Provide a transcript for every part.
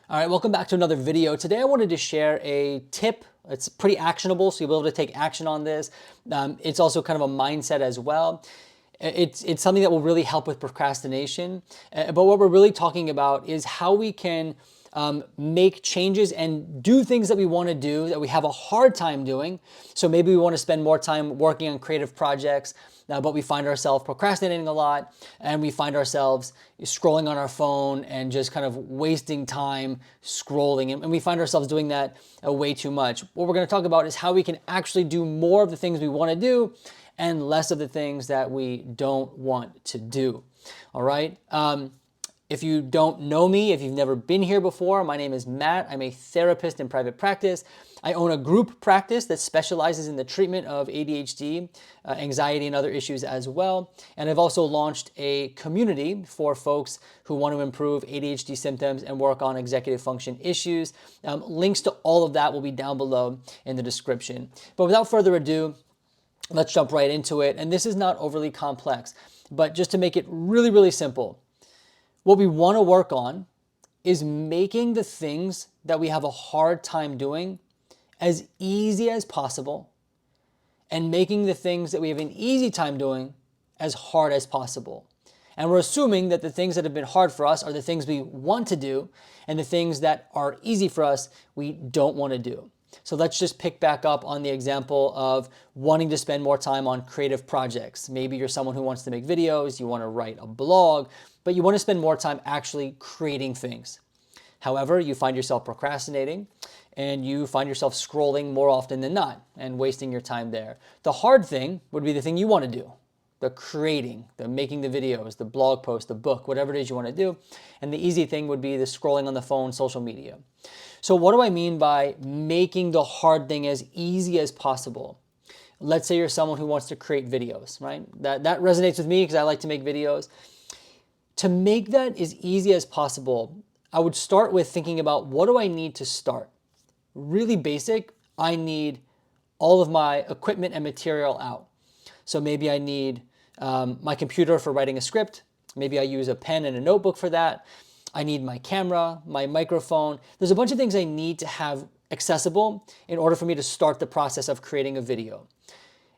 All right, welcome back to another video. Today I wanted to share a tip. It's pretty actionable, so you'll be able to take action on this. It's also kind of a mindset as well. It's something that will really help with procrastination. But what we're really talking about is how we can make changes and do things that we want to do that we have a hard time doing. So maybe we want to spend more time working on creative projects, but we find ourselves procrastinating a lot, and we find ourselves scrolling on our phone and just kind of wasting time scrolling. And we find ourselves doing that way too much. What we're going to talk about is how we can actually do more of the things we want to do and less of the things that we don't want to do. All right. If you don't know me, if you've never been here before, my name is Matt. I'm a therapist in private practice. I own a group practice that specializes in the treatment of ADHD, anxiety, and other issues as well. And I've also launched a community for folks who want to improve ADHD symptoms and work on executive function issues. Links to all of that will be down below in the description. But without further ado, let's jump right into it. And this is not overly complex, but just to make it really, really simple. What we want to work on is making the things that we have a hard time doing as easy as possible, and making the things that we have an easy time doing as hard as possible. And we're assuming that the things that have been hard for us are the things we want to do, and the things that are easy for us we don't want to do. So let's just pick back up on the example of wanting to spend more time on creative projects. Maybe you're someone who wants to make videos, you want to write a blog, but you want to spend more time actually creating things. However, you find yourself procrastinating and you find yourself scrolling more often than not and wasting your time there. The hard thing would be the thing you want to do, the creating, the making the videos, the blog post, the book, whatever it is you want to do. And the easy thing would be the scrolling on the phone, social media. So what do I mean by making the hard thing as easy as possible? Let's say you're someone who wants to create videos, right? That resonates with me because I like to make videos. To make that as easy as possible, I would start with thinking about, what do I need to start? Really basic. I need all of my equipment and material out. So maybe I need my computer for writing a script. Maybe I use a pen and a notebook for that. I need my camera, my microphone. There's a bunch of things I need to have accessible in order for me to start the process of creating a video.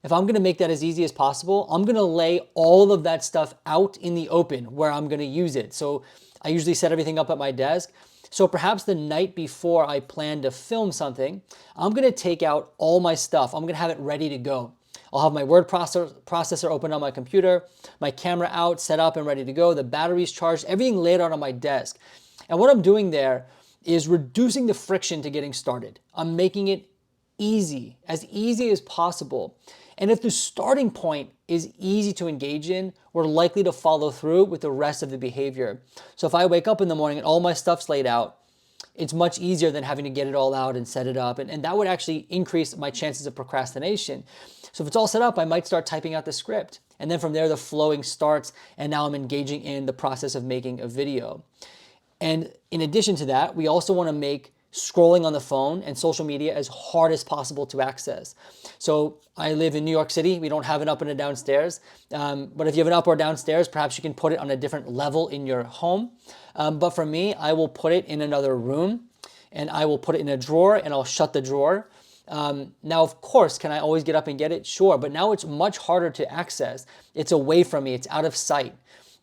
If I'm going to make that as easy as possible, I'm going to lay all of that stuff out in the open where I'm going to use it. So I usually set everything up at my desk. So perhaps the night before I plan to film something, I'm going to take out all my stuff. I'm going to have it ready to go. I'll have my word processor open on my computer, my camera out, set up and ready to go, the batteries charged, everything laid out on my desk. And what I'm doing there is reducing the friction to getting started. I'm making it easy as possible. And if the starting point is easy to engage in, we're likely to follow through with the rest of the behavior. So if I wake up in the morning and all my stuff's laid out, it's much easier than having to get it all out and set it up. And that would actually increase my chances of procrastination. So if it's all set up, I might start typing out the script. And then from there, the flowing starts. And now I'm engaging in the process of making a video. And in addition to that, we also want to make scrolling on the phone and social media as hard as possible to access. So I live in New York City. We don't have an up and a downstairs. But if you have an up or downstairs, perhaps you can put it on a different level in your home. But for me, I will put it in another room, and I will put it in a drawer, and I'll shut the drawer. Now, of course, can I always get up and get it? Sure. But now it's much harder to access. It's away from me. It's out of sight.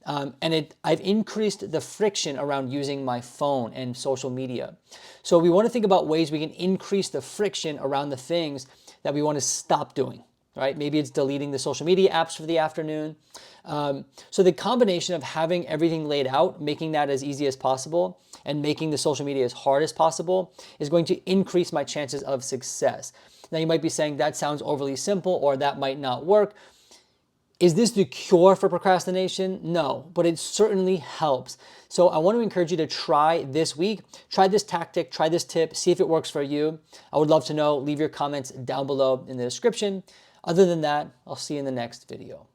I've increased the friction around using my phone and social media. So we want to think about ways we can increase the friction around the things that we want to stop doing, right? Maybe it's deleting the social media apps for the afternoon. So the combination of having everything laid out, making that as easy as possible, and making the social media as hard as possible is going to increase my chances of success. Now you might be saying that sounds overly simple, or that might not work. Is this the cure for procrastination? No, but it certainly helps. So I want to encourage you to try this week. Try this tactic, try this tip, see if it works for you. I would love to know. Leave your comments down below in the description. Other than that, I'll see you in the next video.